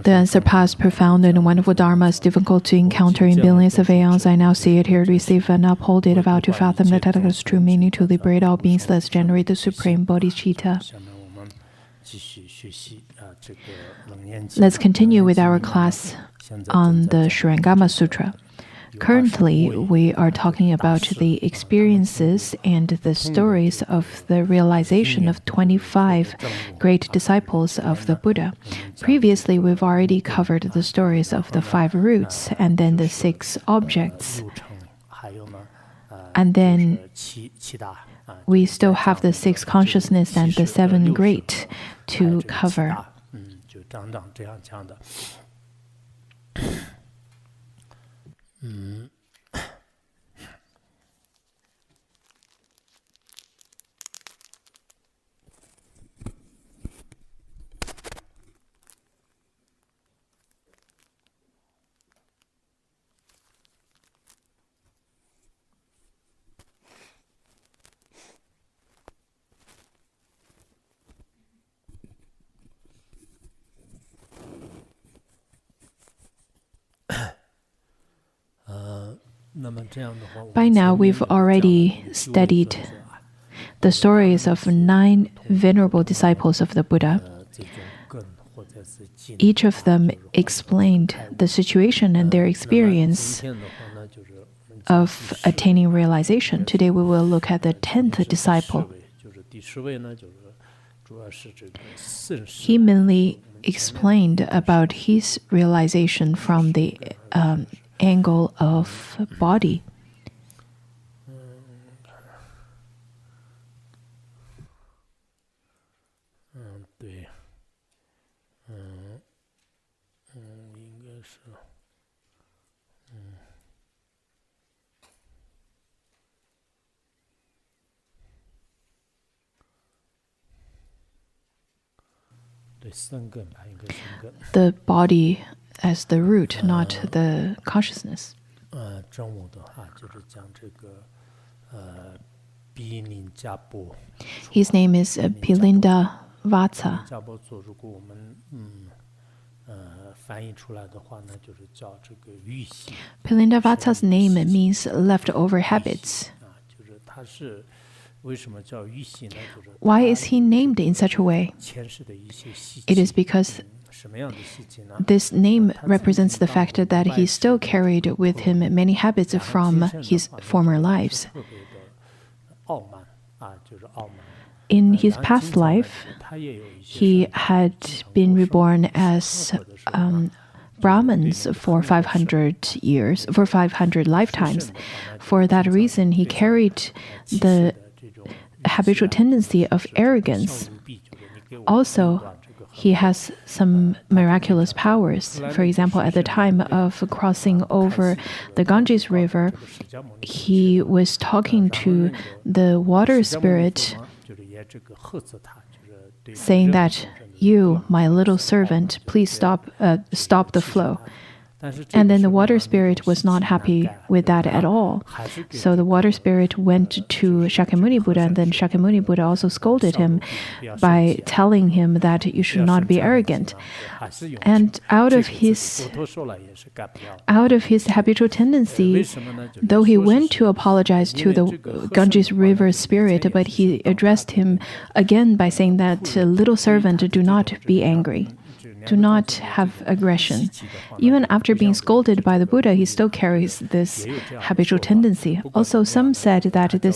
The unsurpassed, profound, and wonderful Dharma is difficult to encounter in billions of aeons. I now see it, here to receive and uphold it, vow to fathom the Tathagata's true meaning, to liberate all beings, thus generate the supreme bodhicitta. Let's continue with our class on the Surangama Sutra. Currently, we are talking about the experiences and the stories of the realization of 25 great disciples of the Buddha. Previously, we've already covered the stories of the 5 roots and then the 6 objects. And then we still have the 6 consciousness and the 7 great to cover. By now, we've already studied the stories of 9 venerable disciples of the Buddha. Each of them explained the situation and their experience of attaining realization. Today, we will look at the 10th disciple. He mainly explained about his realization from the angle of body. The body as the root, not the consciousness. His name is Pilinda Vatsa. Pilinda Vatsa's name means leftover habits. Why is he named in such a way? It is because this name represents the fact that he still carried with him many habits from his former lives. In his past life, he had been reborn as Brahmins for 500 years, for 500 lifetimes. For that reason, he carried the habitual tendency of arrogance. Also, he has some miraculous powers. For example, at the time of crossing over the Ganges River, he was talking to the water spirit, saying that, "You, my little servant, please stop the flow." And then the water spirit was not happy with that at all. So the water spirit went to Shakyamuni Buddha, and then Shakyamuni Buddha also scolded him by telling him that you should not be arrogant. And out of his habitual tendency, though he went to apologize to the Ganges River spirit, but he addressed him again by saying that, "Little servant, do not be angry. Do not have aggression." Even after being scolded by the Buddha, he still carries this habitual tendency. Also, some said that the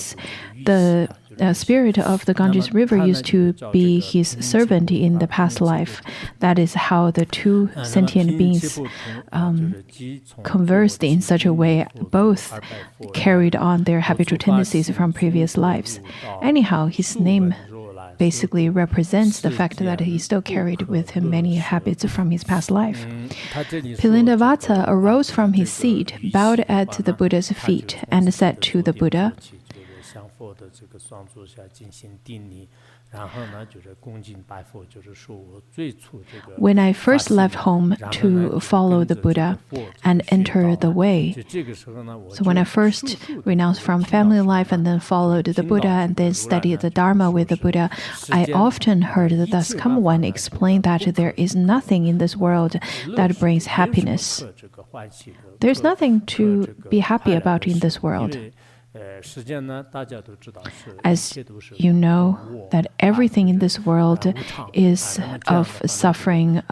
spirit of the Ganges River used to be his servant in the past life. That is how the 2 sentient beings conversed in such a way. Both carried on their habitual tendencies from previous lives. Anyhow, his name basically represents the fact that he still carried with him many habits from his past life. Pilinda Vatsa arose from his seat, bowed at the Buddha's feet, and said to the Buddha, When I first left home to follow the Buddha and enter the way, so when I first renounced from family life and then followed the Buddha and then studied the Dharma with the Buddha, I often heard the Thus Come One explain that there is nothing in this world that brings happiness. There's nothing to be happy about in this world. As you know, that everything in this world is of suffering,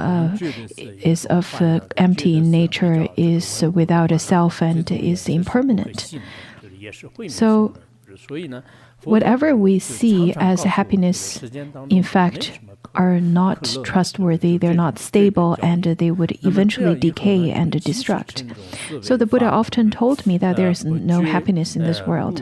is of empty nature, is without a self, and is impermanent. So, whatever we see as happiness, in fact, are not trustworthy, they're not stable, and they would eventually decay and destruct. So the Buddha often told me that there is no happiness in this world.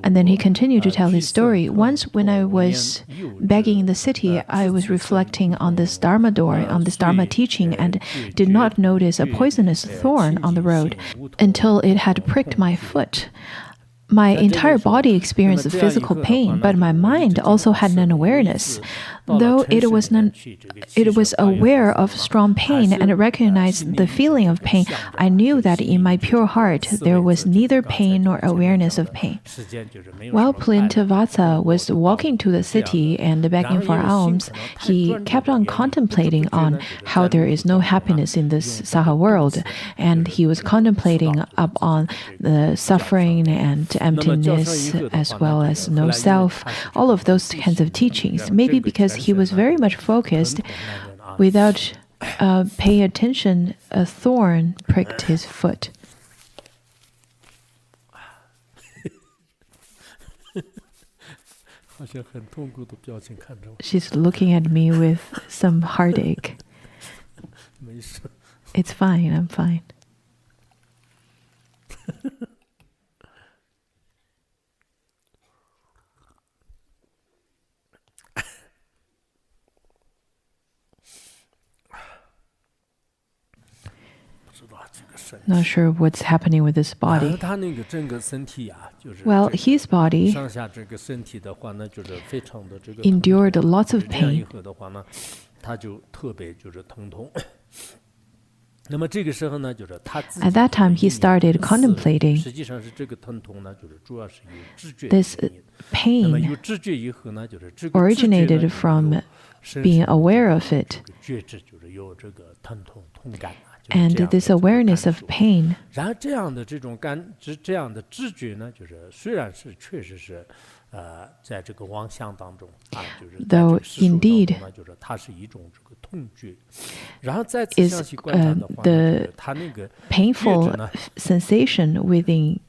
And then he continued to tell his story. Once when I was begging in the city, I was reflecting on this Dharma door, on this Dharma teaching, and did not notice a poisonous thorn on the road until it had pricked my foot. My entire body experienced physical pain, but my mind also had an awareness. Though it was aware of strong pain and recognized the feeling of pain, I knew that in my pure heart there was neither pain nor awareness of pain. While Plintavatsa was walking to the city and begging for alms, he kept on contemplating on how there is no happiness in this Saha world, and he was contemplating upon the suffering and emptiness as well as no self, all of those kinds of teachings. Maybe because he was very much focused, without paying attention, a thorn pricked his foot. She's looking at me with some heartache. It's fine, I'm fine. Not sure what's happening with his body. Well, his body endured lots of pain. At that time, he started contemplating this pain originated from being aware of it. And this awareness of pain, though indeed is the painful sensation within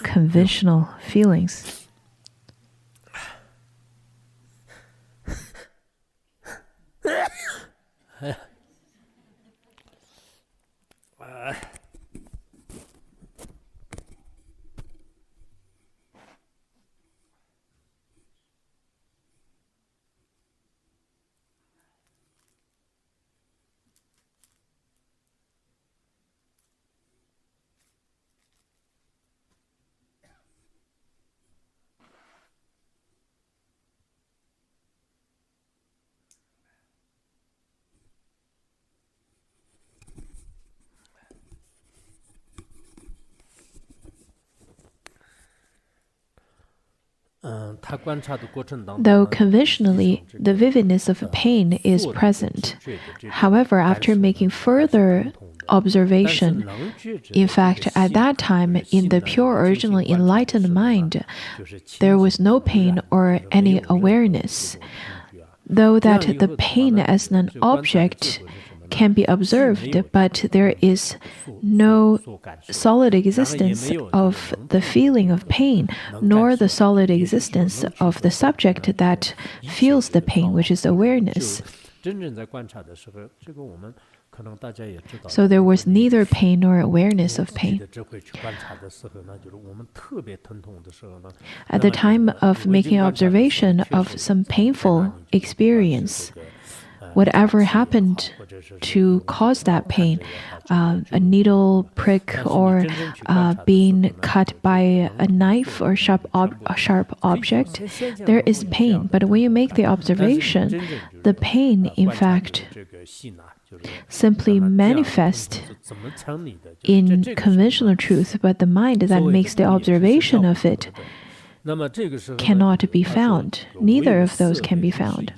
conventional feelings. Though conventionally, the vividness of pain is present. However, after making further observation, in fact, at that time, in the pure originally enlightened mind, there was no pain or any awareness. Though that the pain as an object can be observed, but there is no solid existence of the feeling of pain, nor the solid existence of the subject that feels the pain, which is awareness. So there was neither pain nor awareness of pain. At the time of making observation of some painful experience, whatever happened to cause that pain, a needle prick or being cut by a knife or a sharp object, there is pain. But when you make the observation, the pain, in fact, simply manifest in conventional truth, but the mind that makes the observation of it cannot be found. Neither of those can be found.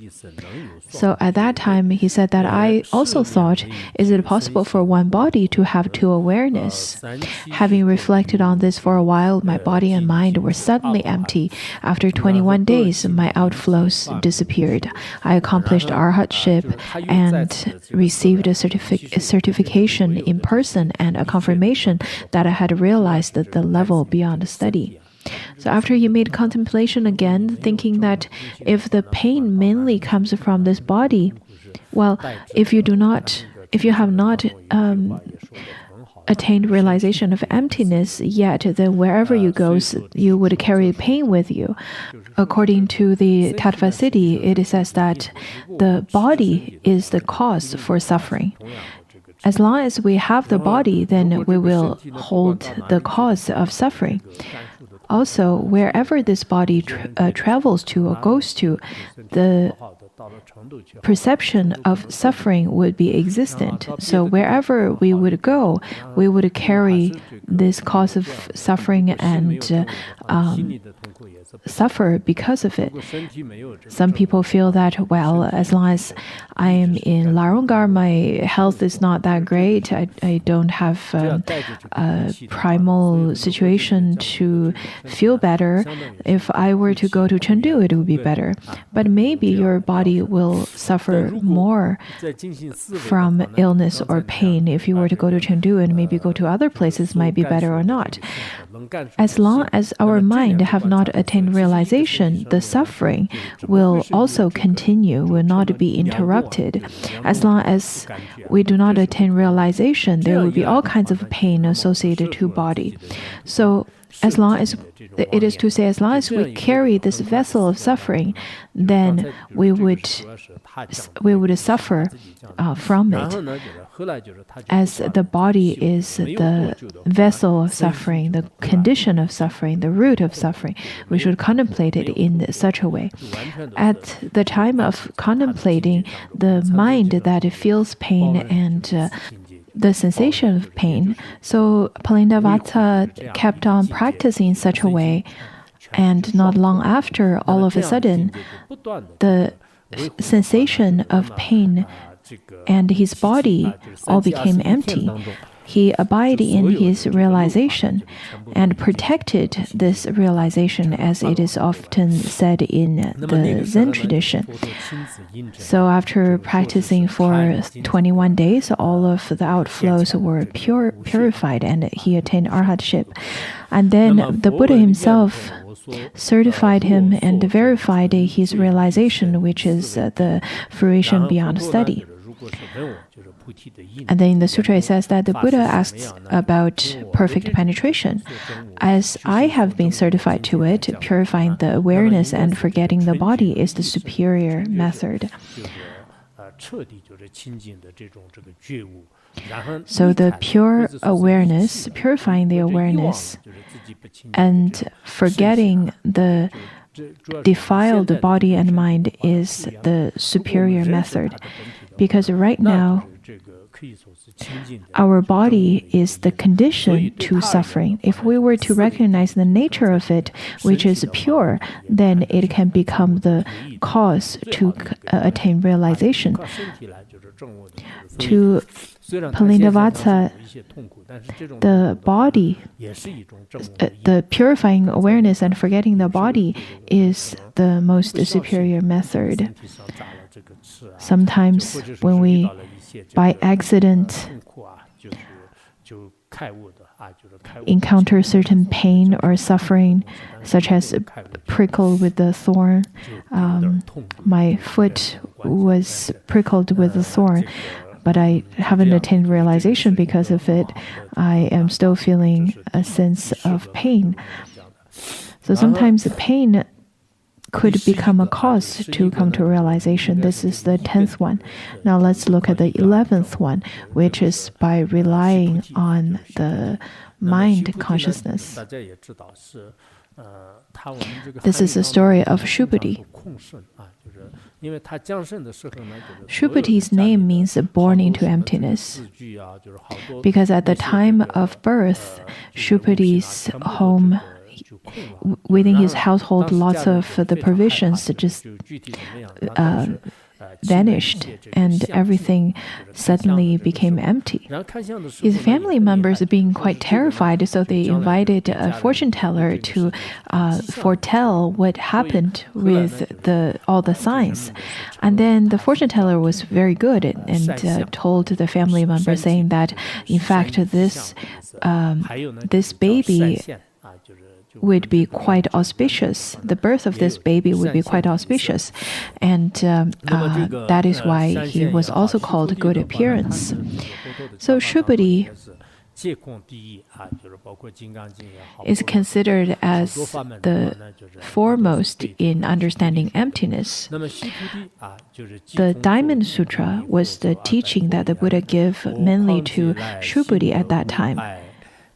So at that time, he said that I also thought, is it possible for one body to have two awareness? Having reflected on this for a while, my body and mind were suddenly empty. After 21 days, my outflows disappeared. I accomplished arhatship and received a certification in person and a confirmation that I had realized the level beyond study. So after he made contemplation again, thinking that if the pain mainly comes from this body, well, if you have not attained realization of emptiness yet, then wherever you go, you would carry pain with you. According to the Tattva Siddhi, it says that the body is the cause for suffering. As long as we have the body, then we will hold the cause of suffering. Also, wherever this body travels to or goes to, the perception of suffering would be existent. So wherever we would go, we would carry this cause of suffering and suffer because of it. Some people feel that, well, as long as I am in Larungar, my health is not that great. I don't have a primal situation to feel better. If I were to go to Chengdu, it would be better. But maybe your body will suffer more from illness or pain if you were to go to Chengdu, and maybe go to other places might be better or not. As long as our mind have not attained realization, the suffering will also continue, will not be interrupted. As long as we do not attain realization, there will be all kinds of pain associated to body. So as long as it is to say, as long as we carry this vessel of suffering, then we would suffer from it. As the body is the vessel of suffering, the condition of suffering, the root of suffering, we should contemplate it in such a way. At the time of contemplating, the mind that feels pain and the sensation of pain, so Palindavata kept on practicing in such a way, and not long after, all of a sudden, the sensation of pain and his body all became empty. He abided in his realization and protected this realization, as it is often said in the Zen tradition. So after practicing for 21 days, all of the outflows were purified, and he attained arhatship. And then the Buddha himself certified him and verified his realization, which is the fruition beyond study. And then in the sutra it says that the Buddha asks about perfect penetration. As I have been certified to it, purifying the awareness and forgetting the body is the superior method. So the pure awareness, purifying the awareness, and forgetting the defiled body and mind is the superior method. Because right now, our body is the condition to suffering. If we were to recognize the nature of it, which is pure, then it can become the cause to attain realization. To Palindavata, the body, the purifying awareness and forgetting the body is the most superior method. Sometimes when we, by accident, encounter certain pain or suffering, such as prickle with the thorn, my foot was prickled with a thorn, but I haven't attained realization because of it. I am still feeling a sense of pain. So sometimes the pain could become a cause to come to realization. This is the 10th one. Now let's look at the 11th one, which is by relying on the mind consciousness. This is the story of Shubhati. Shubhati's name means born into emptiness, because at the time of birth, Shubhati's home, within his household, lots of the provisions just vanished, and everything suddenly became empty. His family members being quite terrified, so they invited a fortune teller to foretell what happened with all the signs. And then the fortune teller was very good and told the family members, saying that, in fact, this baby would be quite auspicious. The birth of this baby would be quite auspicious. And that is why he was also called Good Appearance. So Shubhati is considered as the foremost in understanding emptiness. The Diamond Sutra was the teaching that the Buddha gave mainly to Shubhati at that time.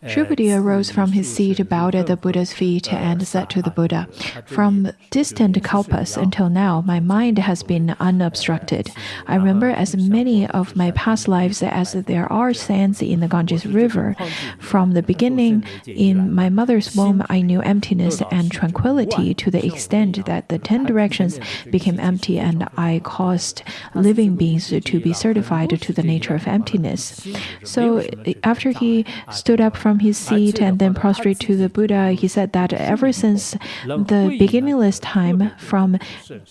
Shubhati arose from his seat, bowed at the Buddha's feet, and said to the Buddha, "From distant kalpas until now, my mind has been unobstructed. I remember as many of my past lives as there are sands in the Ganges River. From the beginning, in my mother's womb, I knew emptiness and tranquility to the extent that the 10 directions became empty, and I caused living beings to be certified to the nature of emptiness." So after he stood up from his seat and then prostrate to the Buddha, he said that ever since the beginningless time, from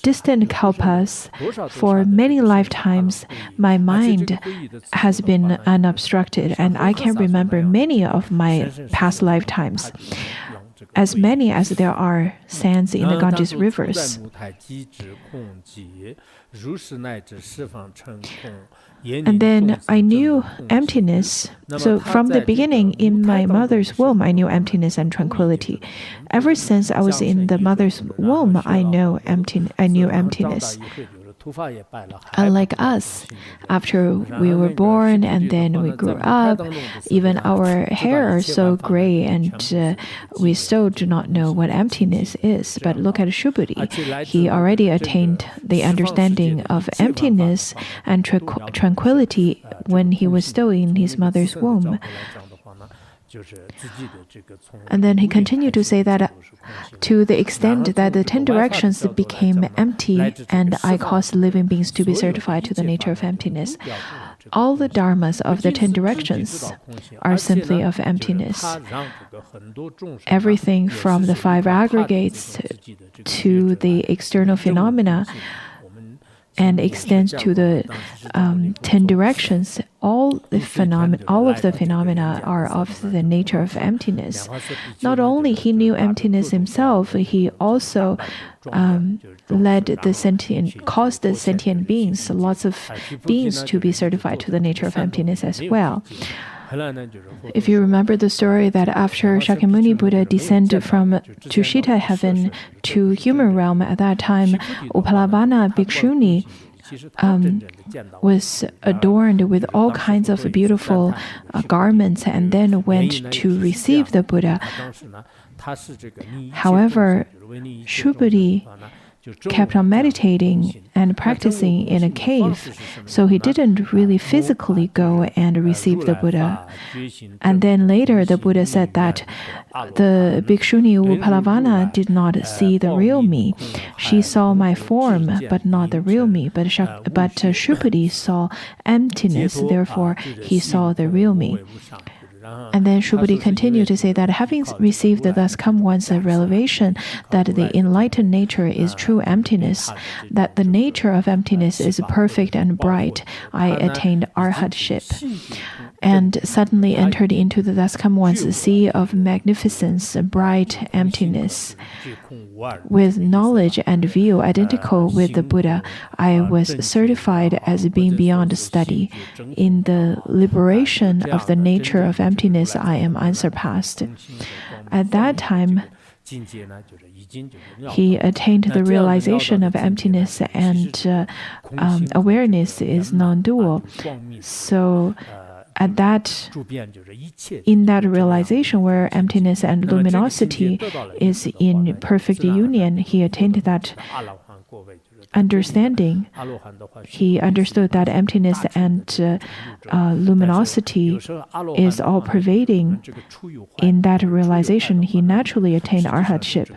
distant kalpas, for many lifetimes, my mind has been unobstructed, and I can remember many of my past lifetimes, as many as there are sands in the Ganges rivers. And then I knew emptiness. So from the beginning, in my mother's womb, I knew emptiness and tranquility. Ever since I was in the mother's womb, I knew emptiness. Unlike us, after we were born and then we grew up, even our hair are so gray, and we still do not know what emptiness is. But look at Shubhati. He already attained the understanding of emptiness and tranquility when he was still in his mother's womb. And then he continued to say that to the extent that the 10 directions became empty, and I caused living beings to be certified to the nature of emptiness. All the dharmas of the 10 directions are simply of emptiness. Everything from the 5 aggregates to the external phenomena and extends to the 10 directions, all of the phenomena are of the nature of emptiness. Not only he knew emptiness himself, he also caused the sentient beings, lots of beings, to be certified to the nature of emptiness as well. If you remember the story that after Shakyamuni Buddha descended from Tushita heaven to human realm, at that time, Upalavana Bhikshuni was adorned with all kinds of beautiful garments and then went to receive the Buddha. However, Shubhati kept on meditating and practicing in a cave, so he didn't really physically go and receive the Buddha. And then later the Buddha said that the Bhikshuni Upalavana did not see the real me. She saw my form, but not the real me. But Shubhati saw emptiness, therefore he saw the real me. And then Shubhati continued to say that having received the thus come one's revelation that the enlightened nature is true emptiness, that the nature of emptiness is perfect and bright, I attained arhatship, and suddenly entered into the thus come one's sea of magnificence, bright emptiness. With knowledge and view identical with the Buddha, I was certified as being beyond study. In the liberation of the nature of emptiness, I am unsurpassed. At that time, He attained the realization of emptiness, and awareness is non-dual. So in that realization where emptiness and luminosity is in perfect union, he attained that understanding. He understood that emptiness and luminosity is all pervading. In that realization, he naturally attained arhatship.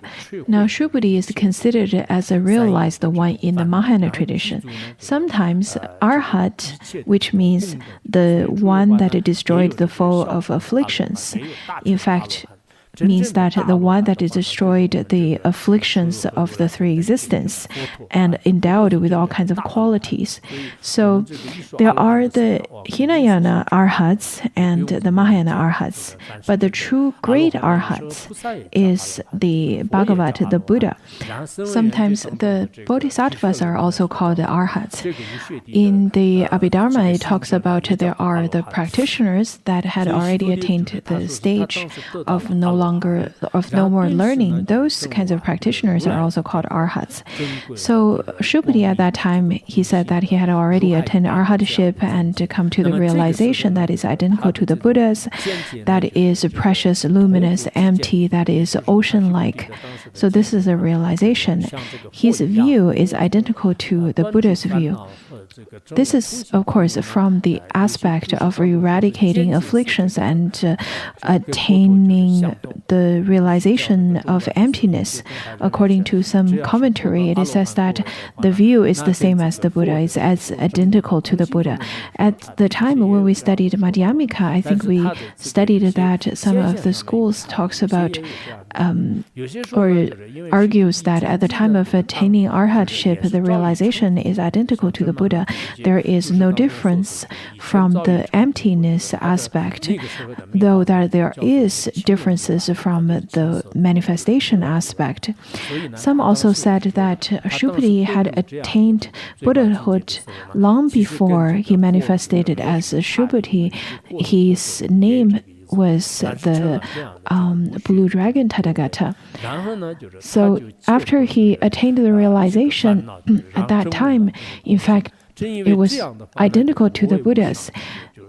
Now, Subhuti is considered as a realized one in the Mahayana tradition. Sometimes arhat, which means the one that destroyed the foe of afflictions, in fact, means that the one that destroyed the afflictions of the three existence and endowed with all kinds of qualities. So there are the Hinayana arhats and the Mahayana arhats, but the true great arhats is the Bhagavat, the Buddha. Sometimes the bodhisattvas are also called arhats. In the Abhidharma, it talks about there are the practitioners that had already attained the stage of no more learning. Those kinds of practitioners are also called arhats. So Subhuti at that time, he said that he had already attained arhatship and come to the realization that is identical to the Buddhas, that is precious, luminous, empty, that is ocean-like. So this is a realization. His view is identical to the Buddha's view. This is, of course, from the aspect of eradicating afflictions and attaining the realization of emptiness. According to some commentary, it says that the view is the same as the Buddha, it's as identical to the Buddha. At the time when we studied Madhyamika, I think we studied that some of the schools talks about or argues that at the time of attaining arhatship, the realization is identical to the Buddha. There is no difference from the emptiness aspect, though that there is differences from the manifestation aspect. Some also said that Subhuti had attained Buddhahood long before he manifested as Subhuti. His name was the Blue Dragon Tathagata. So after he attained the realization at that time, in fact, it was identical to the Buddhas,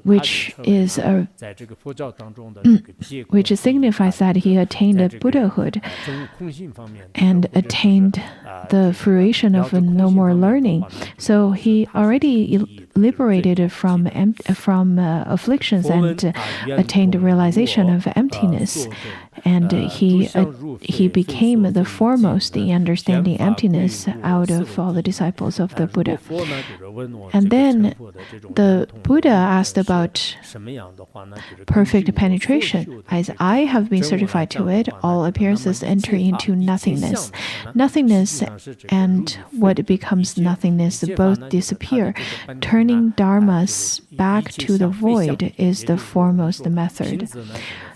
which signifies that he attained Buddhahood and attained the fruition of no more learning. So he already liberated from afflictions and attained the realization of emptiness. And he became the foremost in understanding emptiness out of all the disciples of the Buddha. And then the Buddha asked about perfect penetration. As I have been certified to it, all appearances enter into nothingness. Nothingness and what becomes nothingness both disappear. Turning dharmas back to the void is the foremost method.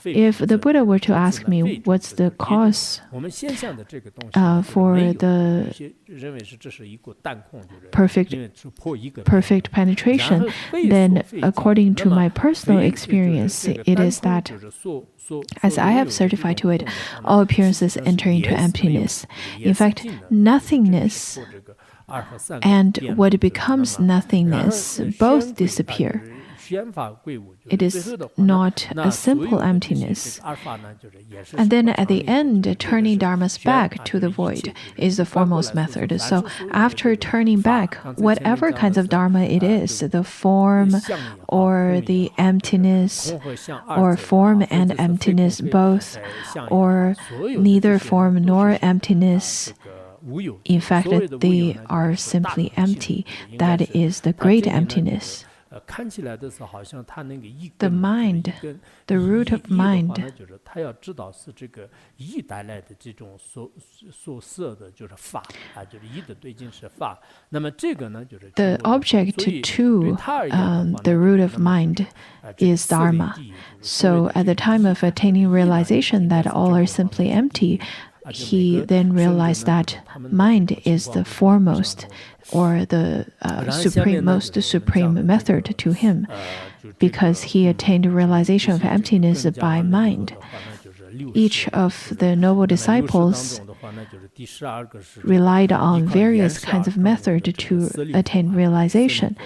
If the Buddha were to ask me what's the cause for the perfect penetration, then according to my personal experience, it is that as I have certified to it, all appearances enter into emptiness. In fact, nothingness and what becomes nothingness both disappear. It is not a simple emptiness. And then at the end, turning dharmas back to the void is the foremost method. So after turning back, whatever kinds of dharma it is, the form or the emptiness, or form and emptiness both, or neither form nor emptiness, in fact, they are simply empty. That is the great emptiness. The mind, the root of mind, the object to the root of mind is Dharma. So at the time of attaining realization that all are simply empty, he then realized that mind is the foremost or the most supreme method to him, because he attained realization of emptiness by mind. each of the noble disciples relied on various kinds of methods to attain realization.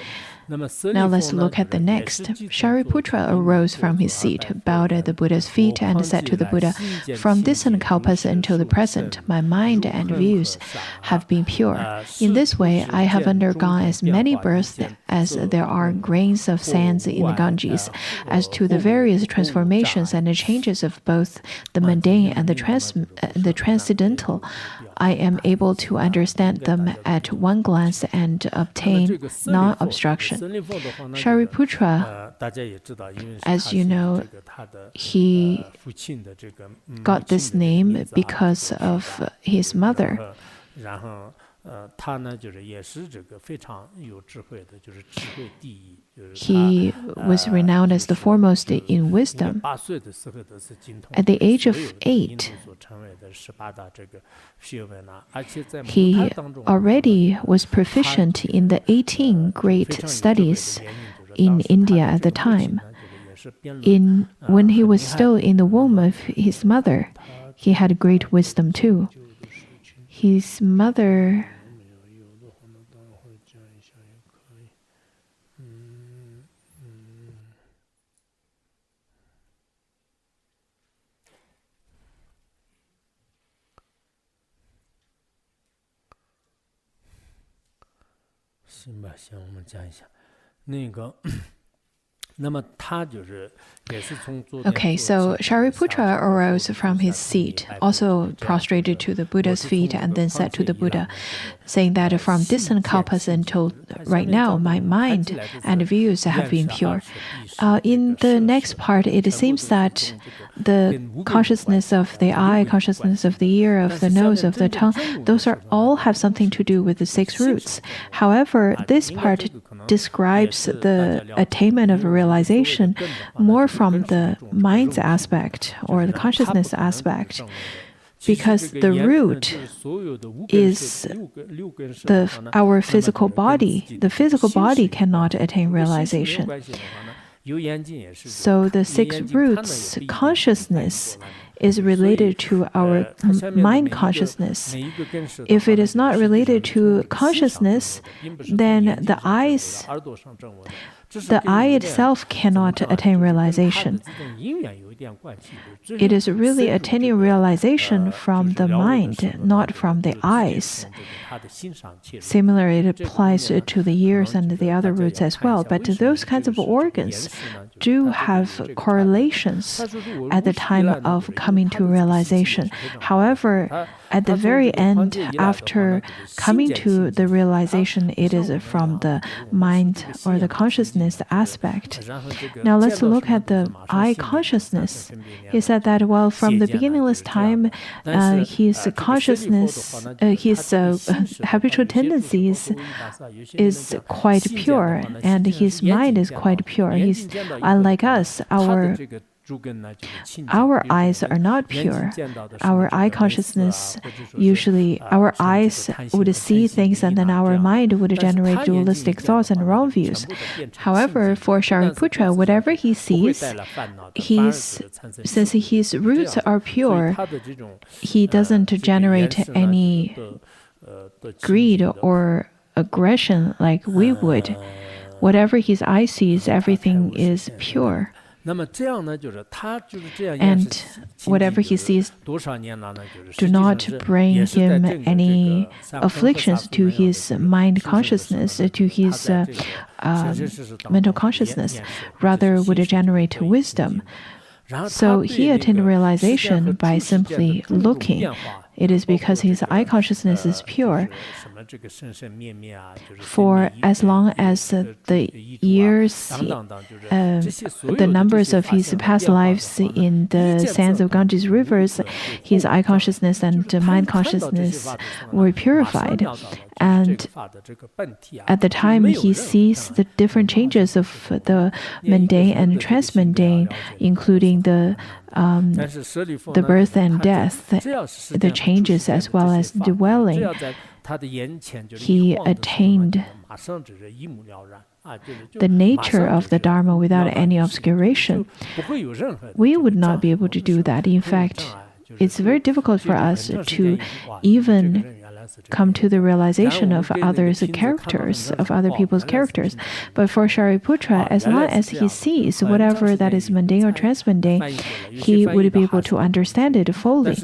Now let's look at the next. Shariputra arose from his seat, bowed at the Buddha's feet, and said to the Buddha, "From distant kalpas until the present, my mind and views have been pure. In this way, I have undergone as many births as there are grains of sands in the Ganges. As to the various transformations and the changes of both the mundane and the transcendental, I am able to understand them at one glance and obtain non-obstruction." Shariputra, as you know, he got this name because of his mother. He was renowned as the foremost in wisdom. At the age of 8, he already was proficient in the 18 great studies in India at the time. When he was still in the womb of his mother, he had great wisdom too. His mother Okay, so Shariputra arose from his seat, also prostrated to the Buddha's feet, and then said to the Buddha, saying that from distant kalpas until right now, my mind and views have been pure. In the next part, it seems that the consciousness of the eye, consciousness of the ear, of the nose, of the tongue, those are all have something to do with the 6 roots. However, this part describes the attainment of realization more from the mind's aspect or the consciousness aspect, because the root is our physical body. The physical body cannot attain realization. So the 6 roots consciousness is related to our mind consciousness. If it is not related to consciousness, then the eye itself cannot attain realization. It is really attaining realization from the mind, not from the eyes. Similarly, it applies to the ears and the other roots as well. But those kinds of organs do have correlations at the time of coming to realization. However, at the very end, after coming to the realization, it is from the mind or the consciousness aspect. Now let's look at the eye consciousness. He said that, well, from the beginningless time, his consciousness, his habitual tendencies is quite pure, and his mind is quite pure. He's unlike us. Our eyes are not pure. Our eye consciousness, usually our eyes would see things and then our mind would generate dualistic thoughts and wrong views. However, for Shariputra, whatever he sees, since his roots are pure, he doesn't generate any greed or aggression like we would. Whatever his eye sees, everything is pure. And whatever he sees do not bring him any afflictions to his mind consciousness, to his mental consciousness, rather would generate wisdom. So he attained realization by simply looking. It is because his eye consciousness is pure. For as long as the years, the numbers of his past lives in the sands of Ganges rivers, his eye consciousness and mind consciousness were purified. And at the time he sees the different changes of the mundane and transmundane, including the birth and death, the changes as well as dwelling. he attained the nature of the Dharma without any obscuration. We would not be able to do that. In fact, it's very difficult for us to even come to the realization of others' characters, of other people's characters. But for Shariputra, as long as he sees whatever that is mundane or transmundane, he would be able to understand it fully.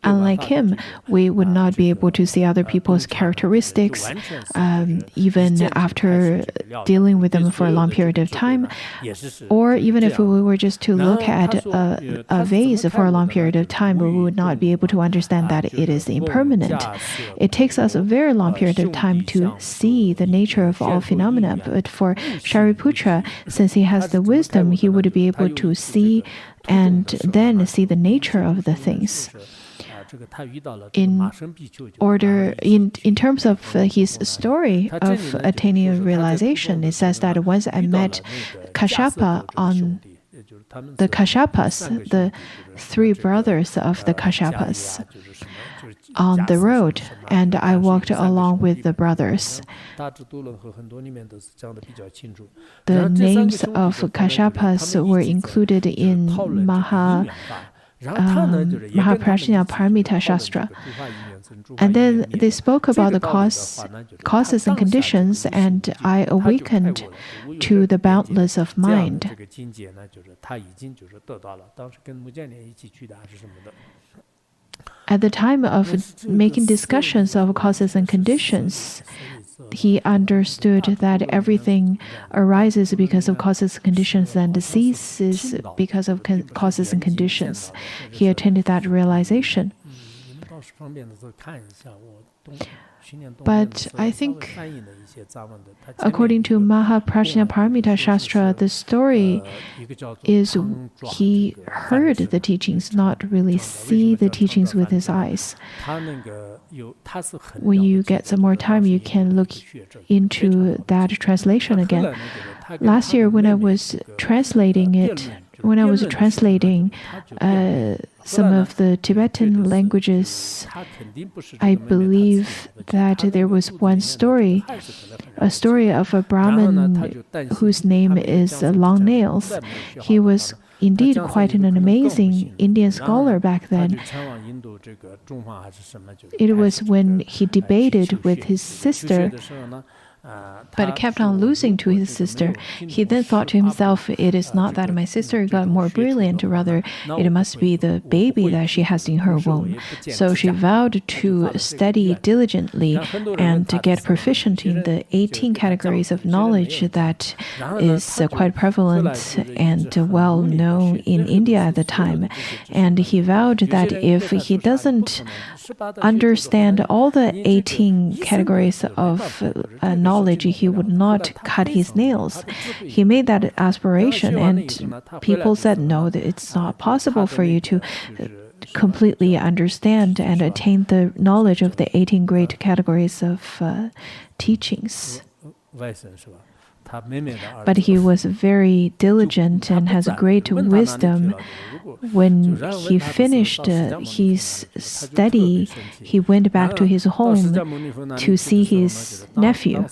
Unlike him, we would not be able to see other people's characteristics, even after dealing with them for a long period of time, or even if we were just to look at a vase for a long period of time, we would not be able to understand that it is impermanent. It takes us a very long period of time to see the nature of all phenomena. But for Shariputra, since he has the wisdom, he would be able to see and then see the nature of the things. In terms of his story of attaining realization, it says that once I met Kashyapa on the Kashyapas, the three brothers of the Kashyapas, on the road, and I walked along with the brothers. The names of Kashyapas were included in Mahaprajna Paramita Shastra. And then they spoke about the causes and conditions, and I awakened to the boundless of mind. At the time of making discussions of causes and conditions, he understood that everything arises because of causes and conditions and ceases because of causes and conditions. He attained that realization. But I think, according to Mahaprajna Paramita Shastra, the story is he heard the teachings, not really see the teachings with his eyes. When you get some more time, you can look into that translation again. Last year, when I was translating some of the Tibetan languages, I believe that there was one story, a story of a Brahmin whose name is Long Nails. He was indeed quite an amazing Indian scholar back then. It was when he debated with his sister, but kept on losing to his sister. He then thought to himself, it is not that my sister got more brilliant, rather it must be the baby that she has in her womb. So she vowed to study diligently and to get proficient in the 18 categories of knowledge that is quite prevalent and well known in India at the time. And he vowed that if he doesn't understand all the 18 categories of knowledge, he would not cut his nails. He made that aspiration, and people said, no, it's not possible for you to completely understand and attain the knowledge of the 18 great categories of teachings. But he was very diligent and has great wisdom. When he finished his study, he went back to his home to see his nephew.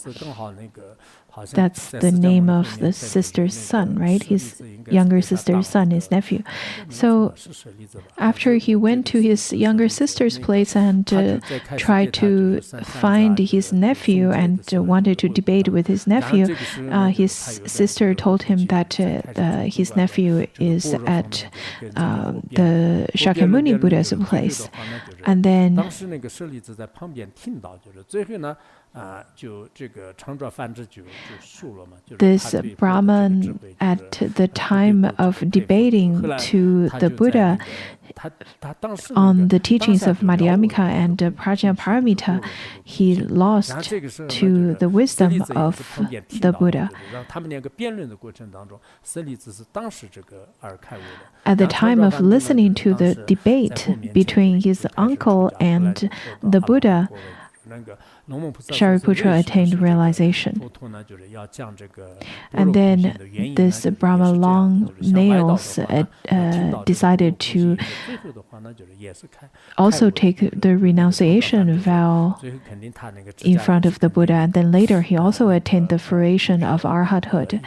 That's the name of the sister's son, right? His younger sister's son, his nephew. So after he went to his younger sister's place and tried to find his nephew and wanted to debate with his nephew, his sister told him that his nephew is at the Shakyamuni Buddha's place. And then this Brahman, at the time of debating to the Buddha on the teachings of Madhyamika and Prajna Paramita, he lost to the wisdom of the Buddha. At the time of listening to the debate between his uncle and the Buddha, Shariputra attained realization. And then this Brahma long nails decided to also take the renunciation vow in front of the Buddha. And then later he also attained the fruition of arhathood.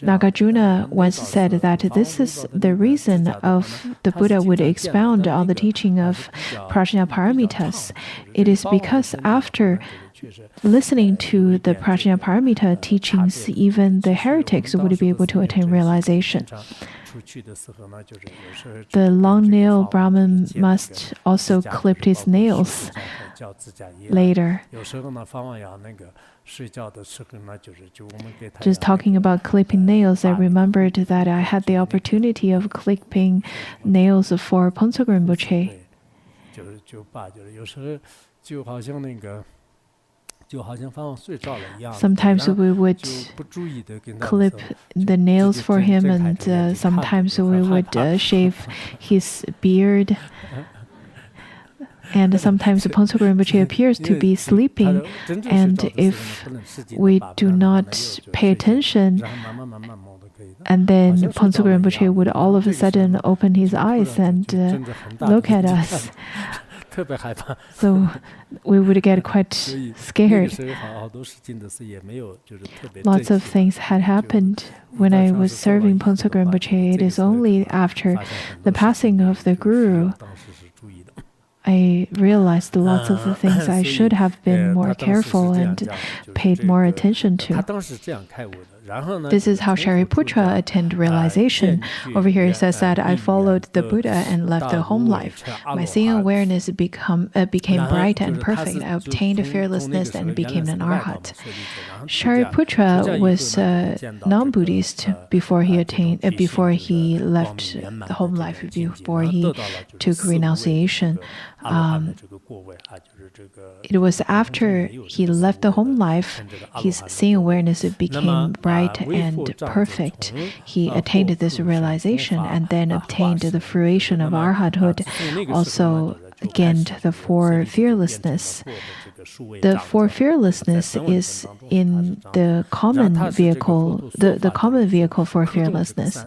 Nagarjuna once said that this is the reason of the Buddha would expound on the teaching of Prajnaparamitas. It is because after listening to the Prajnaparamita teachings, even the heretics would be able to attain realization. The long nail Brahmin must also clip his nails later. Just talking about clipping nails, I remembered that I had the opportunity of clipping nails for Pontsog Rinpoche. Sometimes we would clip the nails for him, and sometimes we would shave his beard. And sometimes Pontsog Rinpoche appears to be sleeping, and if we do not pay attention, and then Pontsog Rinpoche would all of a sudden open his eyes and look at us. So we would get quite scared. Lots of things had happened when I was serving Pontsog Rinpoche. It is only after the passing of the Guru I realized lots of the things I should have been more careful and paid more attention to. This is how Shariputra attained realization. Over here it says that I followed the Buddha and left the home life. My seeing awareness became bright and perfect. I obtained fearlessness and became an arhat. Shariputra was non-Buddhist before he left the home life, before he took renunciation. It was after he left the home life, his seeing awareness became bright and perfect. He attained this realization and then obtained the fruition of arhathood, also gained the four fearlessness. The four fearlessness is in the common vehicle, the common vehicle for fearlessness.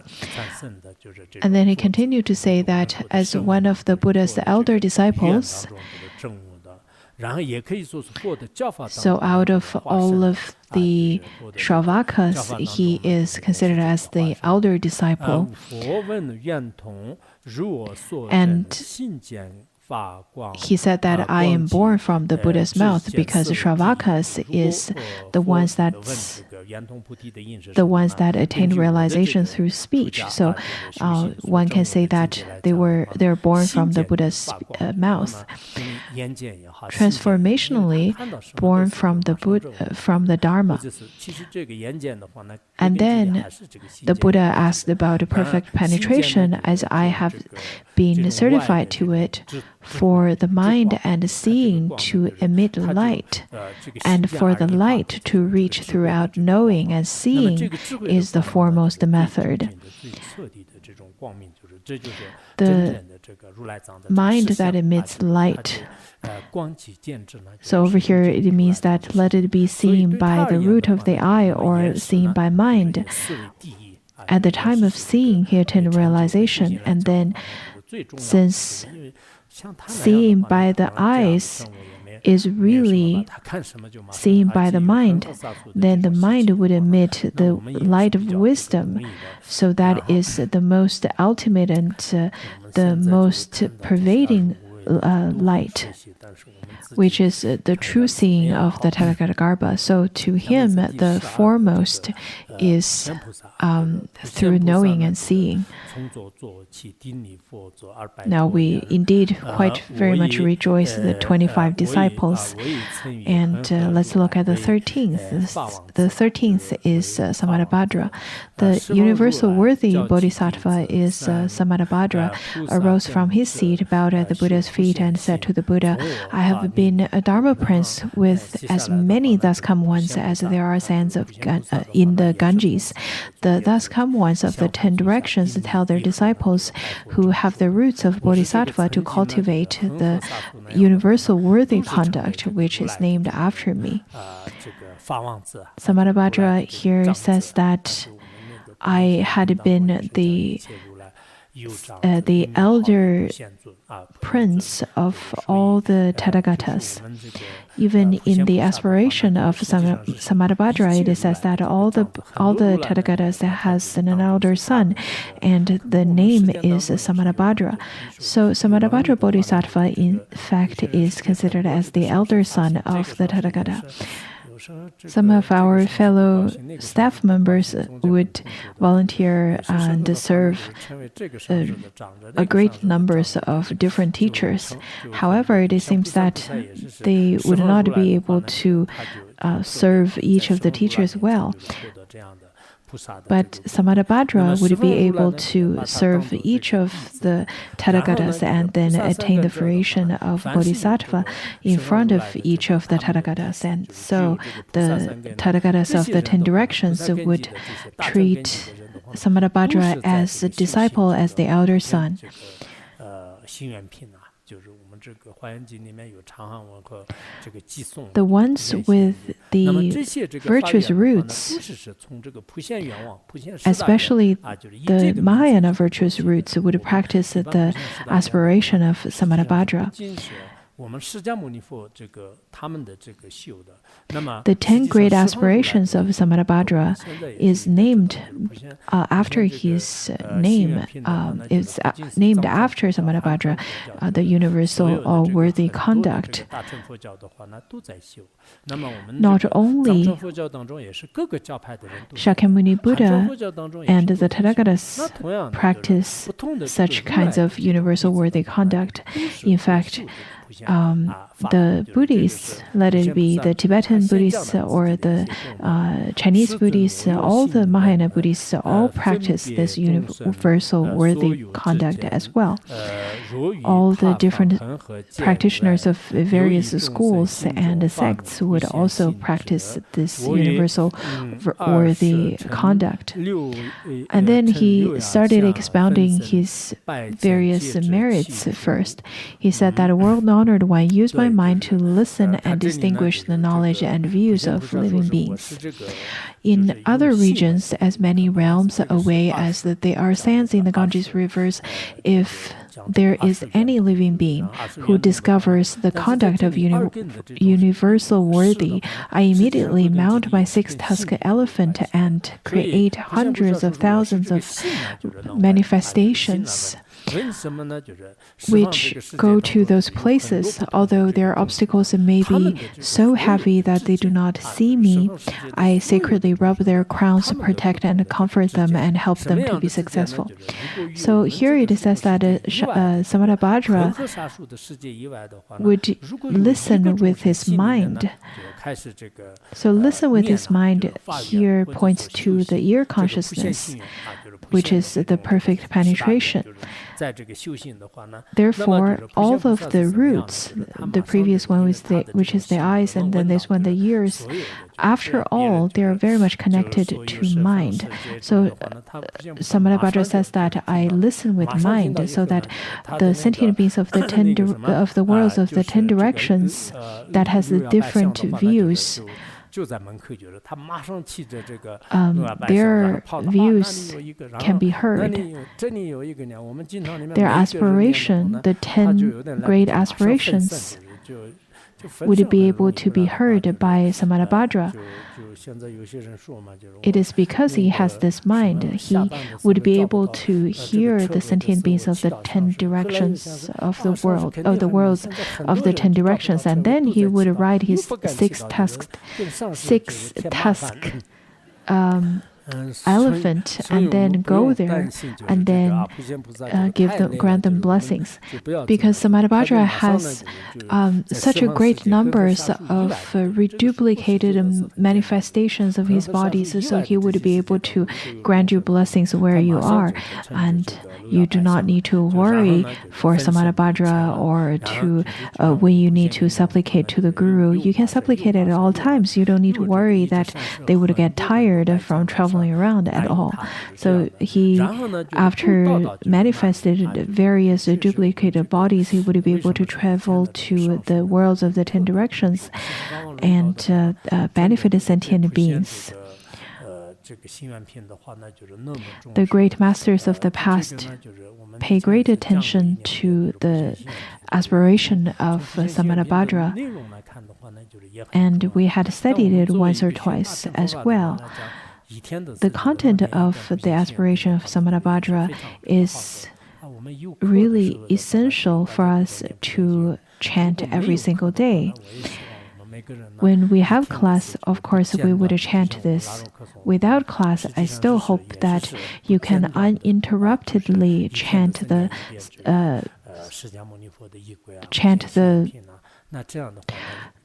And then he continued to say that as one of the Buddha's elder disciples, so out of all of the Shravakas, he is considered as the elder disciple. And he said that I am born from the Buddha's mouth because Shravakas is the ones that attain realization through speech. So one can say that they're born from the Buddha's mouth. Transformationally, born from the Dharma. And then the Buddha asked about perfect penetration, as I have been certified to it, for the mind and seeing to emit light, and for the light to reach throughout knowing and seeing is the foremost method. The mind that emits light. So over here it means that let it be seen by the root of the eye or seen by mind. At the time of seeing, he attained realization, and then since seeing by the eyes is really seen by the mind, then the mind would emit the light of wisdom. So that is the most ultimate and the most pervading light, which is the true seeing of the Tathagata. So to him, the foremost is through knowing and seeing. Now we indeed quite very much rejoice the 25 disciples. And let's look at the 13th. The 13th is Samadabhadra. The universal worthy bodhisattva is Samadabhadra, arose from his seat, bowed at the Buddha's feet and said to the Buddha, "I have been a Dharma prince with as many thus come ones as there are sands in the Ganges. The thus come ones of the 10 directions tell their disciples who have the roots of Bodhisattva to cultivate the universal worthy conduct, which is named after me." Samadhi here says that I had been the elder prince of all the Tathagatas. Even in the aspiration of Samadhi, it says that all the Tathagatas has an elder son, and the name is Samadhi. So Samadhi Bodhisattva, in fact, is considered as the elder son of the Tathagata. Some of our fellow staff members would volunteer and serve a great numbers of different teachers. However, it seems that they would not be able to serve each of the teachers well. But Samadhi would be able to serve each of the Tathagatas and then attain the fruition of Bodhisattva in front of each of the Tathagatas. And so the Tathagatas of the 10 directions would treat Samadhi as a disciple, as the elder son. The ones with the virtuous roots, especially the Mahayana virtuous roots, would practice the aspiration of Samadhi. The 10 great aspirations of Samadhi is named after his name. It's named after Samadhi, the universal or worthy conduct. Not only Shakyamuni Buddha and the Tathagatas practice such kinds of universal worthy conduct. In fact, the Buddhists, let it be the Tibetan Buddhists or the Chinese Buddhists, all the Mahayana Buddhists, all practice this universal worthy conduct as well. All the different practitioners of various schools and sects would also practice this universal worthy conduct. And then he started expounding his various merits first. He said that a world-honored one, use my mind to listen and distinguish the knowledge and views of living beings. In other regions, as many realms away as there are sands in the Ganges rivers, if there is any living being who discovers the conduct of universal worthy, I immediately mount my 6-tusked elephant and create hundreds of thousands of manifestations which go to those places. Although their obstacles may be so heavy that they do not see me, I sacredly rub their crowns to protect and comfort them and help them to be successful. So here it says that Samadhi would listen with his mind. So listen with his mind here points to the ear consciousness, which is the perfect penetration. Therefore, all of the roots, the previous one was which is the eyes, and then this one the ears, after all, they are very much connected to mind. So Samadhi says that I listen with mind, so that the sentient beings of the worlds of the 10 directions that has the different views, their views can be heard. Their aspiration, the 10 great aspirations, would be able to be heard by Samadhi. It is because he has this mind, he would be able to hear the sentient beings of the 10 directions of the world, of the worlds of the 10 directions, and then he would ride his 6-tusked elephant and then go there and then grant them blessings, because Samadhi has such a great numbers of reduplicated manifestations of his bodies, so he would be able to grant you blessings where you are, and you do not need to worry for Samadhi or to when you need to supplicate to the Guru. You can supplicate at all times. You don't need to worry that they would get tired from traveling around at all. So he, after manifested various duplicated bodies, he would be able to travel to the worlds of the 10 directions and benefit sentient beings. The great masters of the past pay great attention to the aspiration of Samantabhadra, and we had studied it once or twice as well. The content of the aspiration of Samantabhadra is really essential for us to chant every single day. When we have class, of course, we would chant this. Without class, I still hope that you can uninterruptedly chant the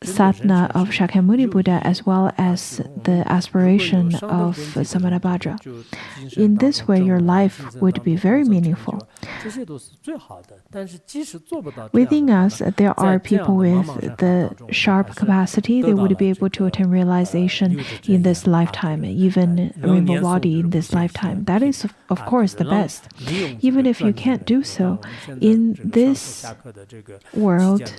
sadhana of Shakyamuni Buddha as well as the aspiration of Samantabhadra. In this way, your life would be very meaningful. Within us, there are people with the sharp capacity. They would be able to attain realization in this lifetime, even Rainbow Body in this lifetime. That is, of course, the best. Even if you can't do so, in this world,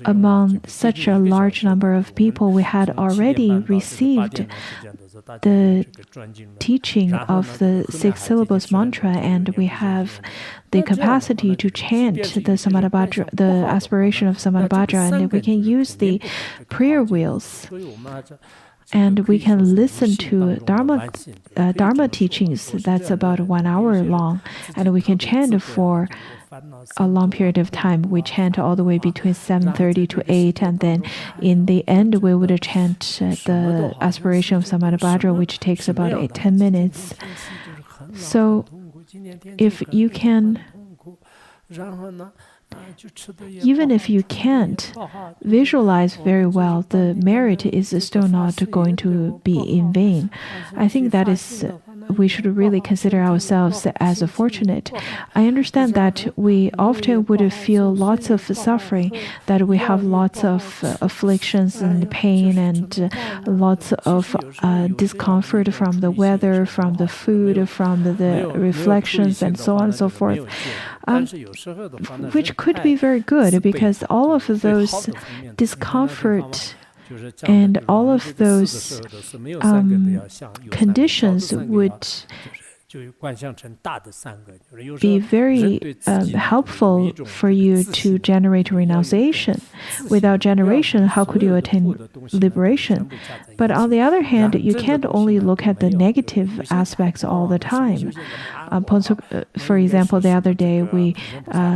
among such a large number of people, we had already received the teaching of the 6 syllables mantra, and we have the capacity to chant the Samantabhadra, the aspiration of Samantabhadra, and we can use the prayer wheels. And we can listen to Dharma teachings that's about 1 hour long, and we can chant for a long period of time. We chant all the way between 7:30 to 8, and then in the end we would chant the aspiration of Samantabhadra, which takes about 10 minutes. So if you can, even if you can't visualize very well, the merit is still not going to be in vain. I think that is, we should really consider ourselves as fortunate. I understand that we often would feel lots of suffering, that we have lots of afflictions and pain and lots of discomfort from the weather, from the food, from the reflections, and so on and so forth. Which could be very good, because all of those discomfort and all of those conditions would be very helpful for you to generate renunciation. Without generation, how could you attain liberation? But on the other hand, you can't only look at the negative aspects all the time. For example, the other day we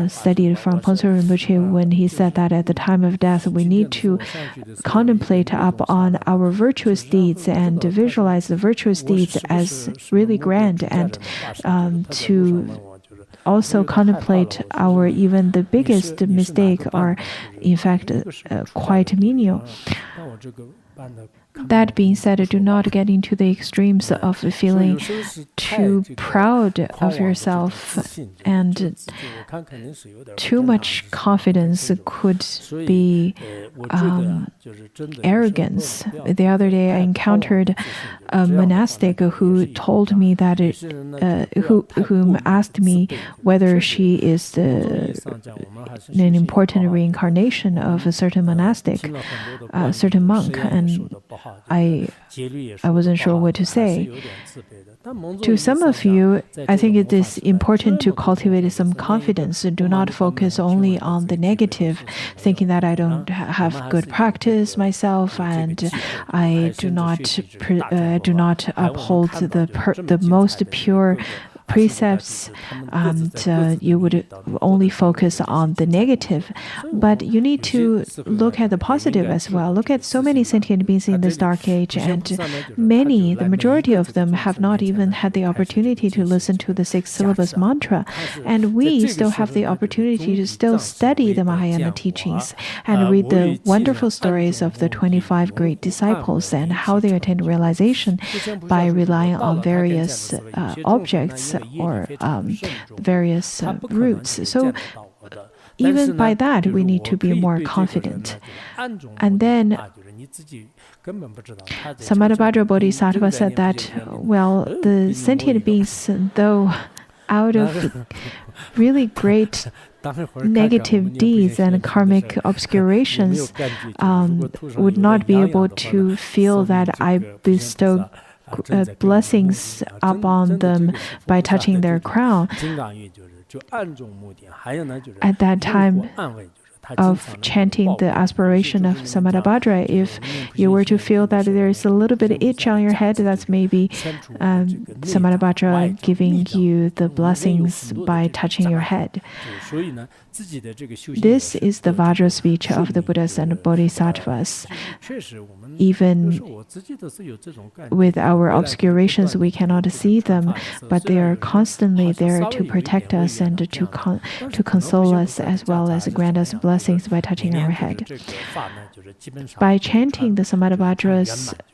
studied from Ponso Rinpoche when he said that at the time of death we need to contemplate upon our virtuous deeds and visualize the virtuous deeds as really grand, and to also contemplate our even the biggest mistake are in fact quite menial. That being said, do not get into the extremes of feeling too proud of yourself, and too much confidence could be arrogance. The other day, I encountered a monastic who told me that whom asked me whether she is an important reincarnation of a certain monastic, a certain monk, and I wasn't sure what to say. To some of you, I think it is important to cultivate some confidence. Do not focus only on the negative, thinking that I don't have good practice myself, and I do not uphold the most pure precepts, and you would only focus on the negative. But you need to look at the positive as well. Look at so many sentient beings in this dark age, and the majority of them have not even had the opportunity to listen to the 6-syllabus mantra. And we still have the opportunity to still study the Mahayana teachings and read the wonderful stories of the 25 great disciples and how they attained realization by relying on various objects or various routes. So even by that, we need to be more confident. And then Samadhi Bodhisattva said that, well, the sentient beings, though out of really great negative deeds and karmic obscurations, would not be able to feel that I bestow blessings upon them by touching their crown. At that time of chanting the aspiration of Samadhi, if you were to feel that there is a little bit of itch on your head, that's maybe Samadhi giving you the blessings by touching your head. This is the Vajra speech of the Buddhas and Bodhisattvas. Even with our obscurations, we cannot see them, but they are constantly there to protect us and to console us, as well as grant us blessings by touching our head. By chanting the Samadhi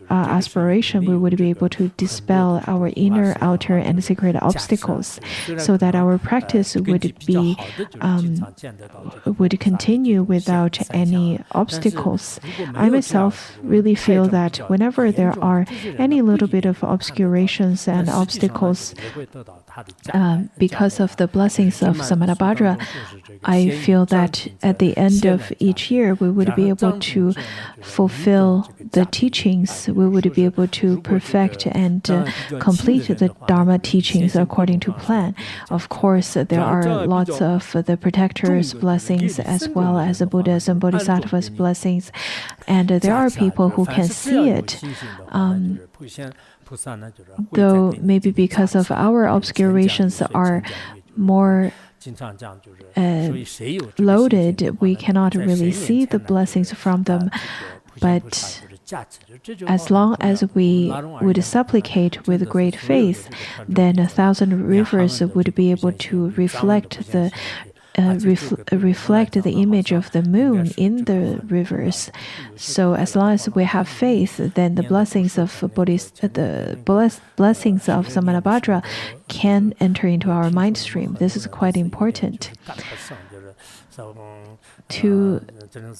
aspiration, we would be able to dispel our inner, outer, and secret obstacles, so that our practice would continue without any obstacles. I myself really feel that whenever there are any little bit of obscurations and obstacles, because of the blessings of Samadhi, I feel that at the end of each year, we would be able to fulfill the teachings. We would be able to perfect and complete the Dharma teachings according to plan. Of course, there are lots of the protectors' blessings, as well as the Buddhas and Bodhisattvas' blessings, and there are people who can see it. Though maybe because of our obscurations are more loaded, we cannot really see the blessings from them. But as long as we would supplicate with great faith, then 1,000 rivers would be able to reflect the image of the moon in the rivers. So as long as we have faith, then the blessings of blessings of Samadhi can enter into our mind stream. This is quite important. To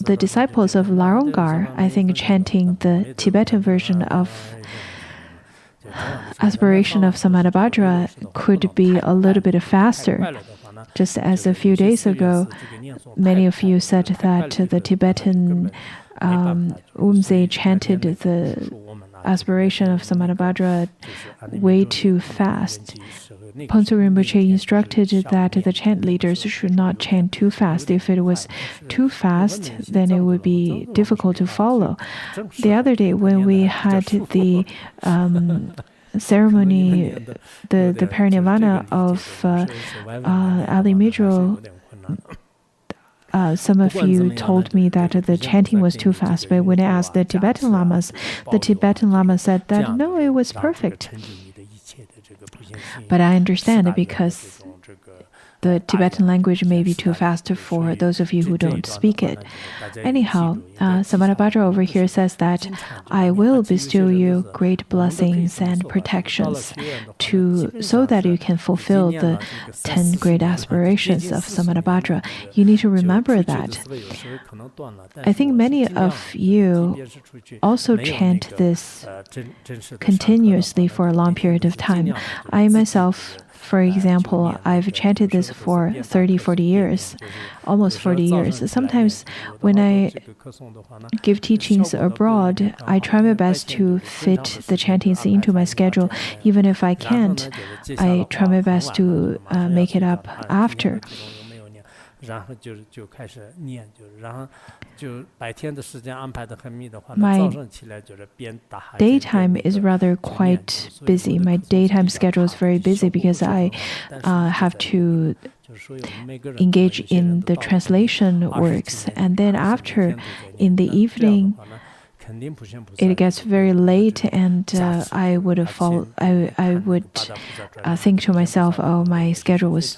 the disciples of Larongar, I think chanting the Tibetan version of aspiration of Samadhi could be a little bit faster. Just as a few days ago, many of you said that the Tibetan Umze chanted the aspiration of Samadhi way too fast. Ponsu Rinpoche instructed that the chant leaders should not chant too fast. If it was too fast, then it would be difficult to follow. The other day, when we had the ceremony, the parinirvana of Ali Midro, some of you told me that the chanting was too fast, but when I asked the Tibetan Lamas said that no, it was perfect. But I understand because the Tibetan language may be too fast for those of you who don't speak it. Anyhow, Samadhi over here says that I will bestow you great blessings and protections so that you can fulfill the 10 great aspirations of Samadhi. You need to remember that. I think many of you also chant this continuously for a long period of time. I myself, for example, I've chanted this for 30, 40 years, almost 40 years. Sometimes when I give teachings abroad, I try my best to fit the chantings into my schedule. Even if I can't, I try my best to make it up after. My daytime is rather quite busy. My daytime schedule is very busy because I have to engage in the translation works. And then after, in the evening, it gets very late, and I would think to myself, oh, my schedule was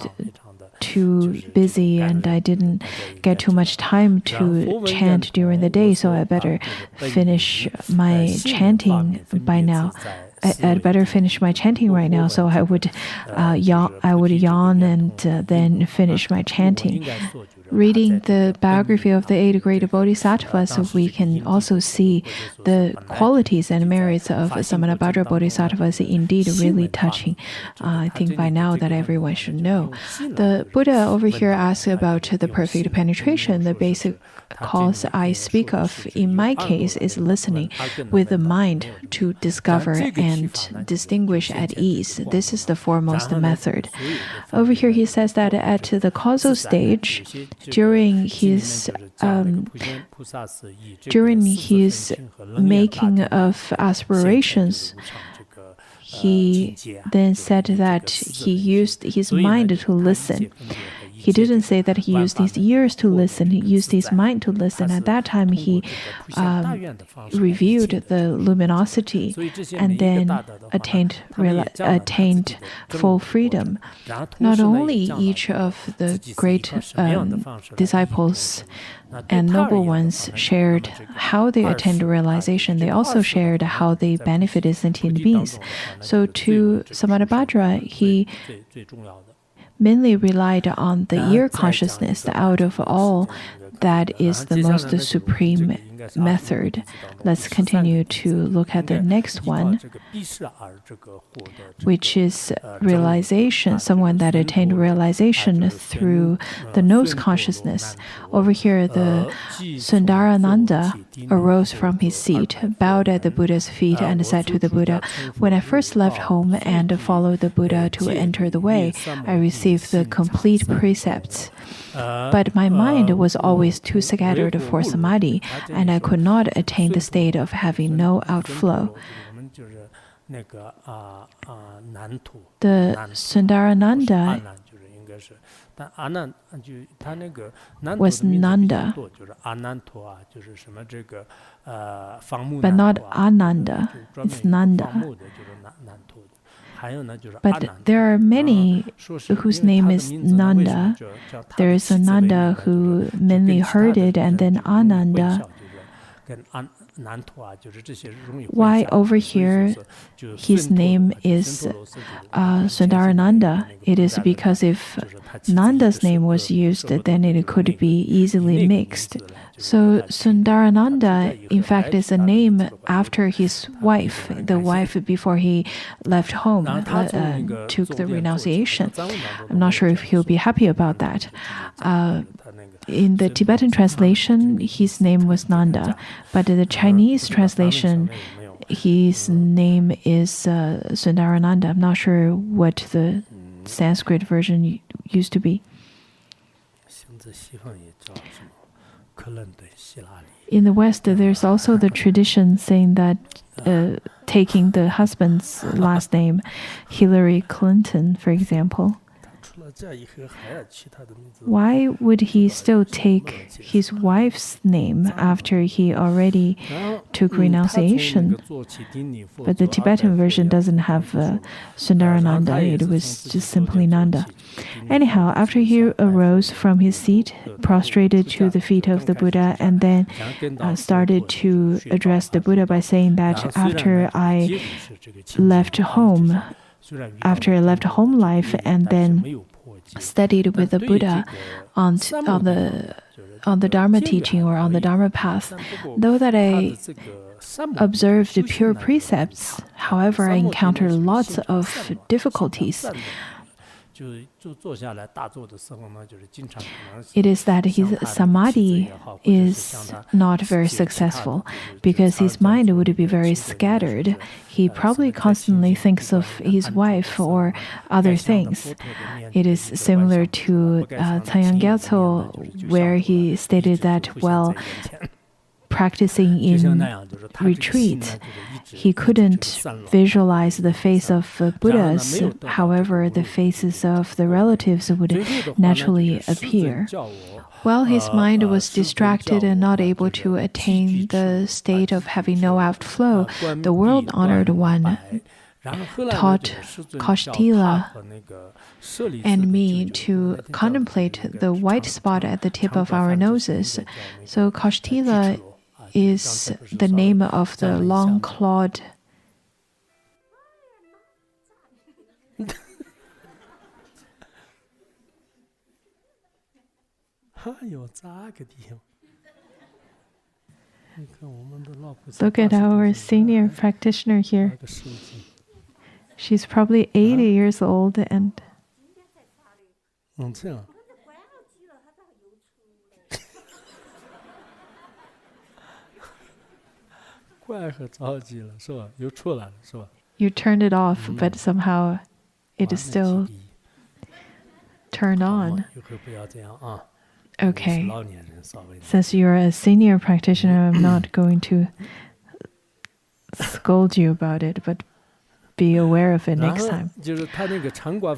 too busy and I didn't get too much time to chant during the day, so I better finish my chanting by now. I'd better finish my chanting right now, so I would yawn and then finish my chanting. Reading the biography of the 8 great bodhisattvas, we can also see the qualities and merits of Samanabhadra bodhisattvas indeed really touching. I think by now that everyone should know. The Buddha over here asks about the perfect penetration. The basic cause I speak of in my case is listening with the mind to discover and distinguish at ease. This is the foremost method. Over here he says that at the causal stage, during his making of aspirations, he then said that he used his mind to listen. He didn't say that he used his ears to listen, he used his mind to listen. At that time, he reviewed the luminosity and then attained full freedom. Not only each of the great disciples and noble ones shared how they attained realization, they also shared how they benefited sentient beings. So to Samanabhadra, he mainly relied on the ear consciousness. Out of all, that is the most supreme method. Let's continue to look at the next one, which is realization, someone that attained realization through the nose consciousness. Over here, the Sundarananda arose from his seat, bowed at the Buddha's feet, and said to the Buddha, "When I first left home and followed the Buddha to enter the way, I received the complete precepts. But my mind was always too scattered for samadhi, and I could not attain the state of having no outflow." The Sundarananda was Nanda, but not Ananda. It's Nanda. But there are many whose name is Nanda. There is a Nanda who mainly heard it, and then Ananda. Why over here his name is Sundarananda? It is because if Nanda's name was used, then it could be easily mixed. So Sundarananda, in fact, is a name after his wife, the wife before he left home, took the renunciation. I'm not sure if he'll be happy about that. In the Tibetan translation, his name was Nanda, but in the Chinese translation, his name is Sundarananda. I'm not sure what the Sanskrit version used to be. In the West, there's also the tradition saying that taking the husband's last name, Hillary Clinton, for example. Why would he still take his wife's name after he already took renunciation? But the Tibetan version doesn't have Sundarananda, it was just simply Nanda. Anyhow, after he arose from his seat, prostrated to the feet of the Buddha, and then started to address the Buddha by saying that after I left home life and then studied with the Buddha on the Dharma teaching or on the Dharma path, though that I observed the pure precepts, however, I encountered lots of difficulties. It is that his samadhi is not very successful because his mind would be very scattered. He probably constantly thinks of his wife or other things. It is similar to Canyang Gyatso, where he stated that while practicing in retreat, he couldn't visualize the face of Buddhas. However, the faces of the relatives would naturally appear. While his mind was distracted and not able to attain the state of having no outflow, the world-honored one taught Kaustila and me to contemplate the white spot at the tip of our noses. So Kaustila is the name of the long-clawed Look at our senior practitioner here. She's probably 80 years old and you turned it off, but somehow it is still turned on. Okay. Since you're a senior practitioner, I'm not going to scold you about it, but be aware of it next time.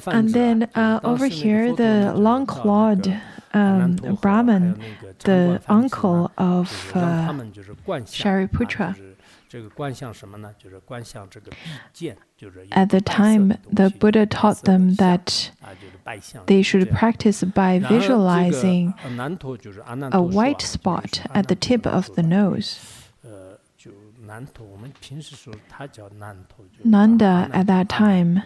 And then over here, the long-clawed Brahman, the uncle of Shariputra. At the time, the Buddha taught them that they should practice by visualizing a white spot at the tip of the nose. Nanda at that time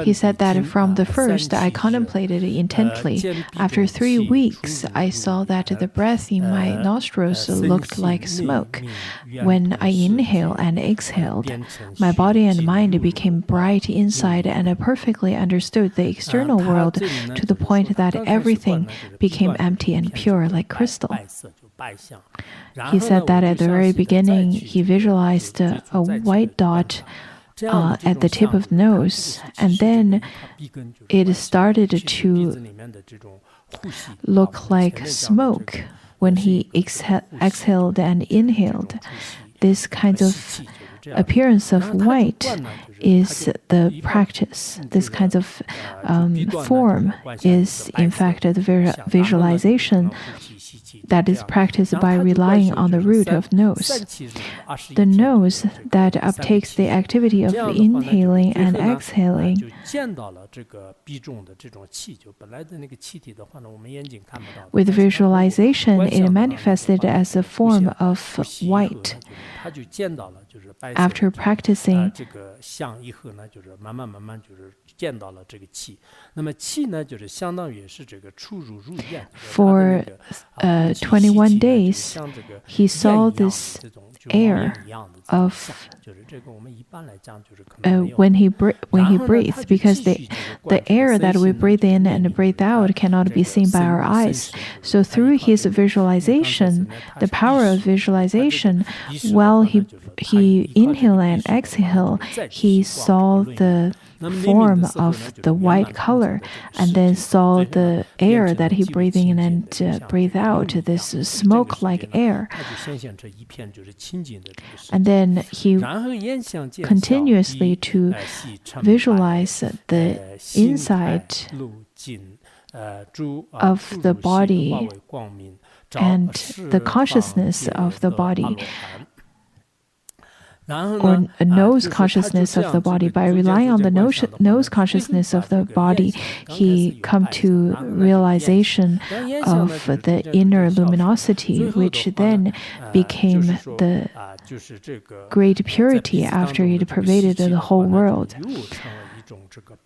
he said that from the first I contemplated intently. After 3 weeks, I saw that the breath in my nostrils looked like smoke. When I inhaled and exhaled, my body and mind became bright inside, and I perfectly understood the external world to the point that everything became empty and pure like crystal. He said that at the very beginning, he visualized a white dot at the tip of the nose, and then it started to look like smoke when he exhaled and inhaled. This kind of appearance of white is the practice. This kind of form is, in fact, the visualization that is practiced by relying on the root of nose. The nose that uptakes the activity of inhaling and exhaling. With visualization, it manifested as a form of white. After practicing, for 21 days, he saw this air of when he breathes, because the air that we breathe in and breathe out cannot be seen by our eyes. So through his visualization, the power of visualization, while he inhale and exhale, he saw the form of the white color, and then saw the air that he breathed in and breathed out, this smoke-like air. And then he continuously to visualize the inside of the body and the consciousness of the body, or a nose consciousness of the body. By relying on the nose consciousness of the body, he come to realization of the inner luminosity, which then became the great purity after it pervaded the whole world.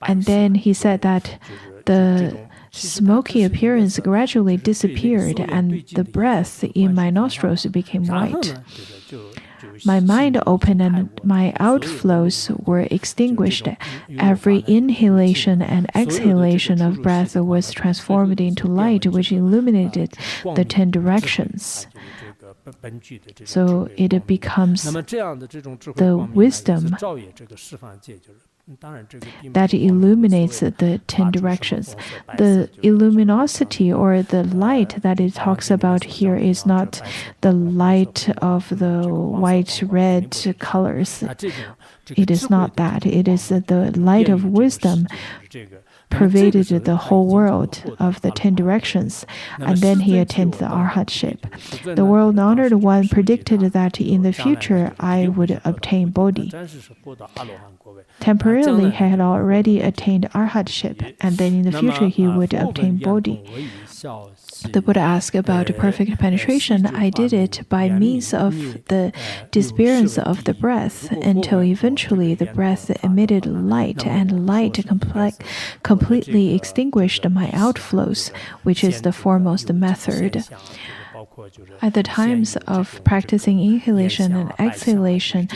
And then he said that the smoky appearance gradually disappeared and the breath in my nostrils became white. My mind opened and my outflows were extinguished. Every inhalation and exhalation of breath was transformed into light, which illuminated the 10 directions. So it becomes the wisdom that illuminates the 10 directions. The luminosity or the light that it talks about here is not the light of the white, red colors. It is not that. It is the light of wisdom pervaded the whole world of the 10 directions, and then he attained the arhatship. The world-honored one predicted that in the future I would obtain Bodhi. Temporarily, he had already attained arhatship, and then in the future he would obtain Bodhi. The Buddha asked about perfect penetration. I did it by means of the disappearance of the breath until eventually the breath emitted light, and light completely extinguished my outflows, which is the foremost method. At the times of practicing inhalation and exhalation,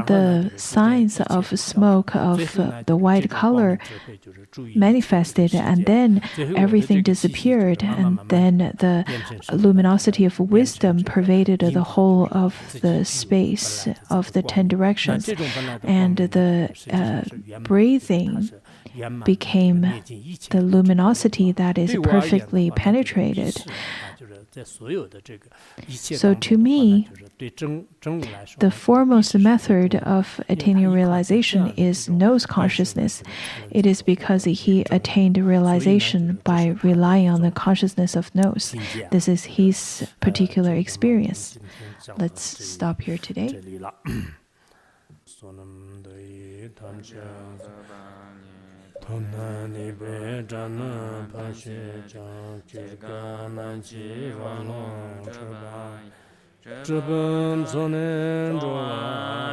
the signs of smoke of the white color manifested, and then everything disappeared, and then the luminosity of wisdom pervaded the whole of the space of the 10 directions, and the breathing became the luminosity that is perfectly penetrated. So to me, the foremost method of attaining realization is nose consciousness. It is because he attained realization by relying on the consciousness of nose. This is his particular experience. Let's stop here today. Tonani be jana pashe jang kirga nanchi walong chaba chaba sonen jola